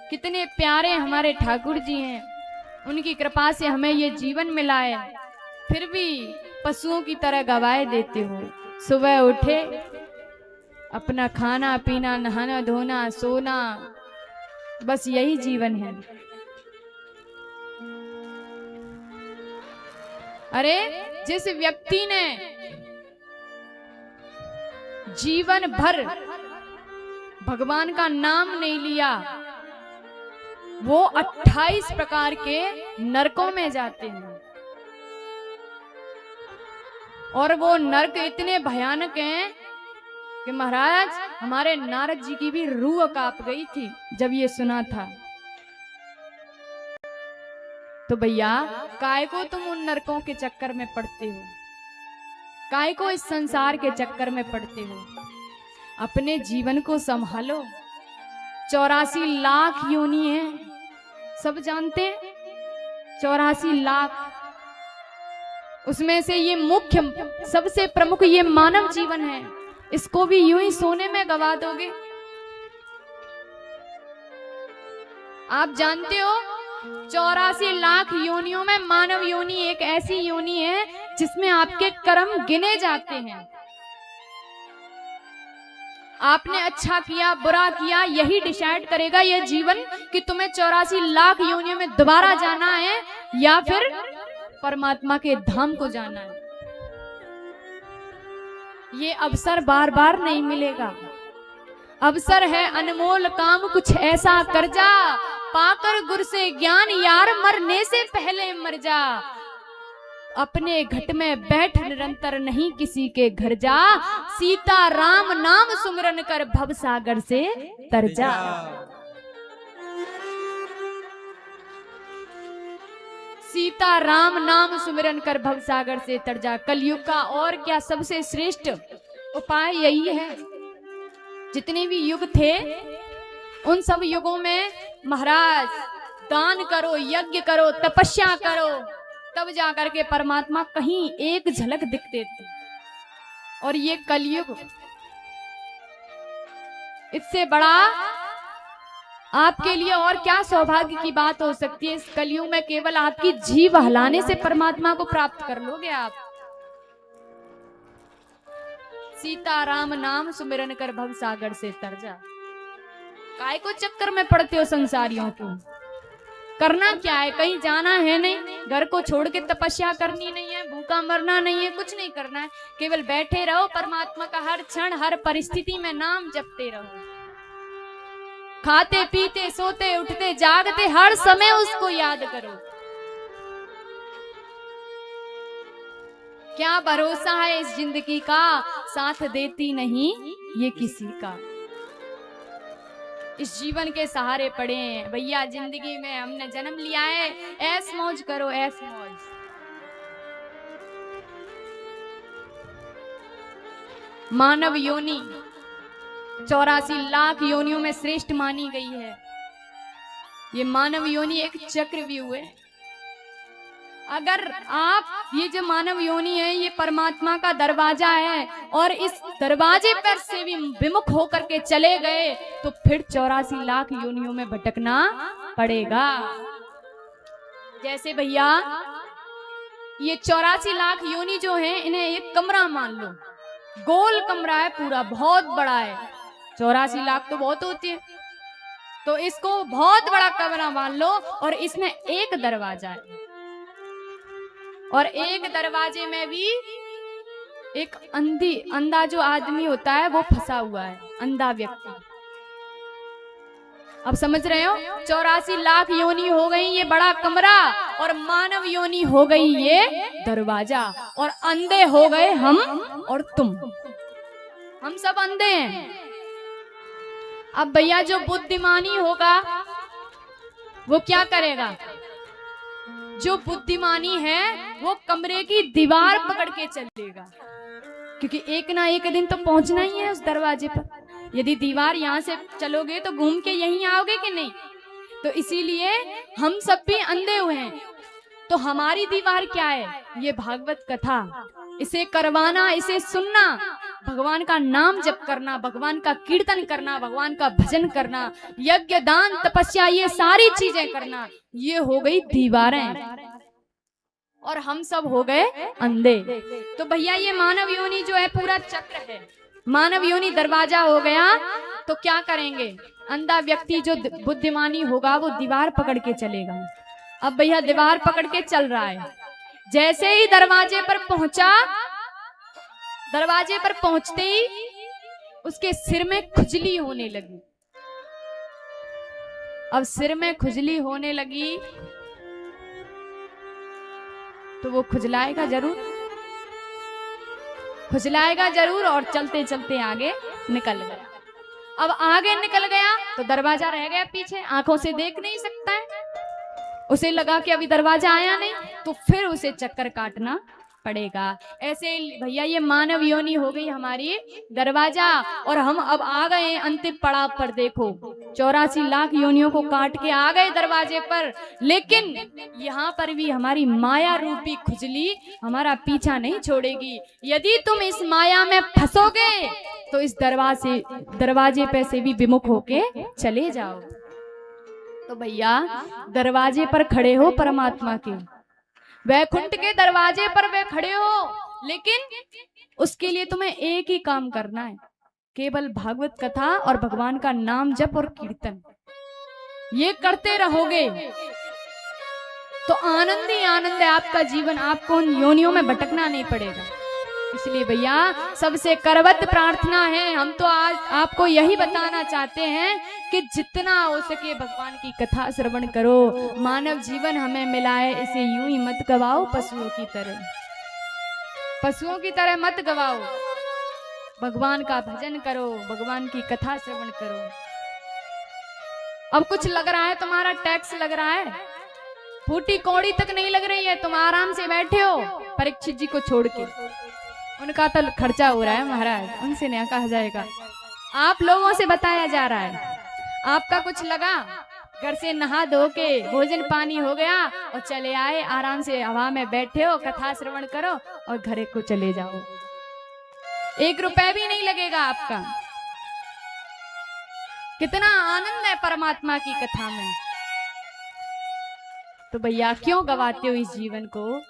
कितने प्यारे हमारे ठाकुर जी हैं, उनकी कृपा से हमें ये जीवन मिला है, फिर भी पशुओं की तरह गवाए देते हो। सुबह उठे, अपना खाना पीना, नहाना धोना, सोना, बस यही जीवन है। अरे जिस व्यक्ति ने जीवन भर भगवान का नाम नहीं लिया, वो 28 प्रकार के नरकों में जाते हैं। और वो नरक इतने भयानक हैं कि महाराज हमारे नारद जी की भी रूह कांप गई थी जब ये सुना था। तो भैया काय को तुम उन नरकों के चक्कर में पड़ते हो, काय को इस संसार के चक्कर में पड़ते हो? अपने जीवन को संभालो। 84 लाख योनि है, सब जानते हैं 84 लाख। उसमें से ये मुख्य सबसे प्रमुख ये मानव जीवन है, इसको भी यूं ही सोने में गवा दोगे? आप जानते हो 84 लाख योनियों में मानव योनि एक ऐसी योनि है जिसमें आपके कर्म गिने जाते हैं। आपने अच्छा किया बुरा किया यही डिसाइड करेगा यह जीवन कि तुम्हें 84 लाख योनियों में दोबारा जाना है या फिर परमात्मा के धाम को जाना है। ये अवसर बार बार नहीं मिलेगा। अवसर है अनमोल काम कुछ ऐसा कर जा, पाकर गुर से ज्ञान यार मरने से पहले मर जा। अपने घट में बैठ निरंतर नहीं किसी के घर जा, सीता राम नाम सुमिरन कर भव सागर से तर जा। सीता राम नाम सुमिरन कर भव सागर से तर जा। कलयुग का और क्या सबसे श्रेष्ठ उपाय यही है। जितने भी युग थे उन सब युगों में महाराज दान करो, यज्ञ करो, तपस्या करो, तब जाकर के परमात्मा कहीं एक झलक दिखते थे। और ये कलयुग, इससे बड़ा आपके लिए और क्या सौभाग्य की बात हो सकती है। इस कलयुग में केवल आपकी जीभ हलाने से परमात्मा को प्राप्त कर लोगे आप। सीता राम नाम सुमिरन कर भव सागर से तर जा। काय को चक्कर में पड़ते हो संसारियों को? करना क्या है? कहीं जाना है नहीं, घर को छोड़ के तपस्या करनी नहीं है, भूखा मरना नहीं है, कुछ नहीं करना है। केवल बैठे रहो, परमात्मा का हर क्षण हर परिस्थिति में नाम जपते रहो। खाते पीते सोते उठते जागते हर समय उसको याद करो। क्या भरोसा है इस जिंदगी का, साथ देती नहीं ये किसी का। इस जीवन के सहारे पड़े हैं भैया। जिंदगी में हमने जन्म लिया है, ऐश मौज करो, ऐश मौज। मानव योनि 84 लाख योनियों में श्रेष्ठ मानी गई है। ये मानव योनि एक चक्रव्यूह है। अगर आप ये जो मानव योनि है ये परमात्मा का दरवाजा है और इस दरवाजे पर से भी विमुख होकर के चले गए तो फिर 84 लाख योनियों में भटकना पड़ेगा। जैसे भैया ये 84 लाख योनि जो है इन्हें एक कमरा मान लो, गोल कमरा है पूरा, बहुत बड़ा है। 84 लाख तो बहुत होती है, तो इसको बहुत बड़ा कमरा मान लो और इसमें एक दरवाजा है और एक दरवाजे में भी एक अंधा जो आदमी होता है वो फंसा हुआ है, अंधा व्यक्ति। अब समझ रहे हो? 84 लाख योनि हो गई ये बड़ा कमरा और मानव योनि हो गई ये दरवाजा, और अंधे हो गए हम और तुम। हम सब अंधे हैं। अब भैया जो बुद्धिमानी होगा वो क्या करेगा? जो बुद्धिमानी है वो कमरे की दीवार पकड़ के चलेगा, क्योंकि एक ना एक दिन तो पहुंचना ही है उस दरवाजे पर। यदि दीवार यहाँ से चलोगे तो घूम के यहीं आओगे कि नहीं? तो इसीलिए हम सब भी अंधे हुए हैं। तो हमारी दीवार क्या है? ये भागवत कथा, इसे करवाना, इसे सुनना, भगवान का नाम जप करना, भगवान का कीर्तन करना, भगवान का भजन करना, यज्ञ दान तपस्या ये सारी चीजें करना, ये हो गई दीवारें और हम सब हो गए अंधे। तो भैया ये मानव योनि जो है पूरा चक्र है, मानव योनि दरवाजा हो गया। तो क्या करेंगे, अंधा व्यक्ति जो बुद्धिमानी होगा वो दीवार पकड़ के चलेगा। अब भैया दीवार पकड़ के चल रहा है, जैसे ही दरवाजे पर पहुंचा, दरवाजे पर पहुंचते ही उसके सिर में खुजली होने लगी। अब सिर में खुजली होने लगी तो वो खुजलाएगा जरूर, खुजलाएगा जरूर और चलते चलते आगे निकल गया। अब आगे निकल गया तो दरवाजा रह गया पीछे, आंखों से देख नहीं सकता है, उसे लगा कि अभी दरवाजा आया नहीं, तो फिर उसे चक्कर काटना पड़ेगा। ऐसे भैया ये मानव योनि हो गई हमारी दरवाजा, और हम अब आ गए अंतिम पड़ाव पर। देखो 84 लाख योनियों को काट के आ गए दरवाजे पर, लेकिन यहाँ पर भी हमारी माया रूपी खुजली हमारा पीछा नहीं छोड़ेगी। यदि तुम इस माया में फंसोगे तो इस दरवाजे पे से भी विमुख होके चले जाओ। तो भैया दरवाजे पर खड़े हो परमात्मा के, वैकुंठ के दरवाजे पर वे खड़े हो, लेकिन उसके लिए तुम्हें एक ही काम करना है, केवल भागवत कथा और भगवान का नाम जप और कीर्तन, ये करते रहोगे तो आनंद ही आनंद है आपका जीवन, आपको उन योनियों में भटकना नहीं पड़ेगा। इसलिए भैया सबसे करवत प्रार्थना है, हम तो आज आपको यही बताना चाहते हैं कि जितना हो सके भगवान की कथा श्रवण करो। मानव जीवन हमें मिला है, इसे यूं ही मत गवाओ पशुओं की तरह, पशुओं की तरह मत गवाओ। भगवान का भजन करो, भगवान की कथा श्रवण करो। अब कुछ लग रहा है, तुम्हारा टैक्स लग रहा है, फूटी कौड़ी तक नहीं लग रही है, तुम आराम से बैठे हो परीक्षित जी को छोड़ के, उनका तो खर्चा हो रहा है महाराज, उनसे नहीं कहा जाएगा। आप लोगों से बताया जा रहा है, आपका कुछ लगा, घर से नहा धो के भोजन पानी हो गया और चले आए, आराम से हवा में बैठे हो, कथा श्रवण करो और घर को चले जाओ, 1 रुपए भी नहीं लगेगा आपका। कितना आनंद है परमात्मा की कथा में। तो भैया क्यों गवाते हो इस जीवन को।